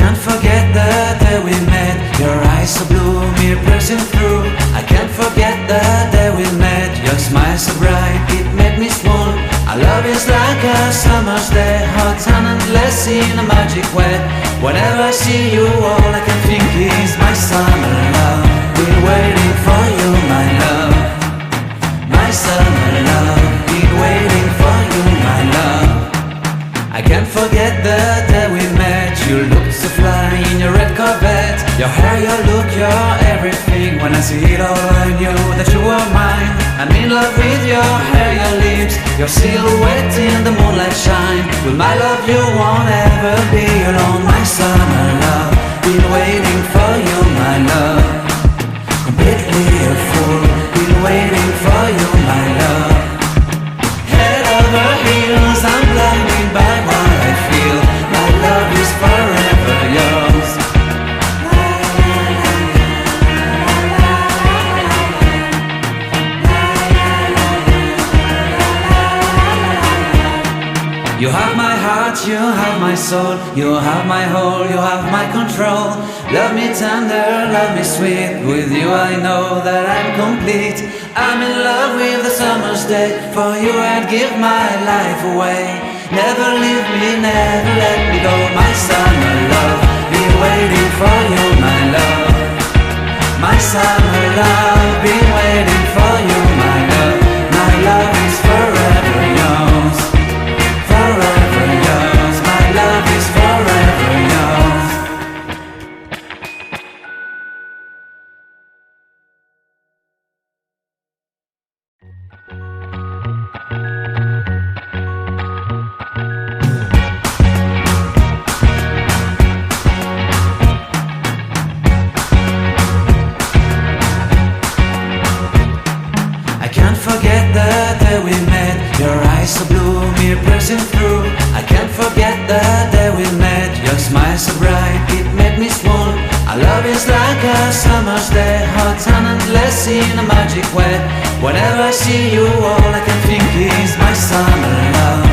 can't forget the day we met. Your eyes so blue, me piercing through. I can't forget the day we met. Your smile so bright, it made me swoon. Our love is like a summer's day, hot and endless in a magic way. Whenever I see you, all I can think is my summer love. Been waiting for you, my love. My summer love. Been waiting for you, my love. I can't forget the day we met. You looked so fly in your red Corvette. Your hair, your look, your everything. When I see it all, I knew that you were mine. I'm in love with your hair, your lips, your silhouette in the moonlight shine. With my love you won't ever be alone. My summer love, been waiting for you, my love. Completely a fool, been waiting for you, my love. Head over heels, I'm blinded by what I feel. My love is forever yours. You have my heart, you have my soul. You have my whole, you have my control. Love me tender, love me sweet. With you I know that I'm complete. I'm in love with the summer's day. For you I'd give my life away. Never leave me, never let me go. My summer love, been waiting for you, my love. My summer love, been waiting for you, my love. My love is forever yours. Forever yours, my love is forever yours. I can't forget the day we met. Your eyes so blue, me piercing through. I can't forget the day we met. Your smile so bright, it made me swoon. Our love is like a summer's day, hot and endless in a magic way. Whenever I see you, all I can think is my summer love.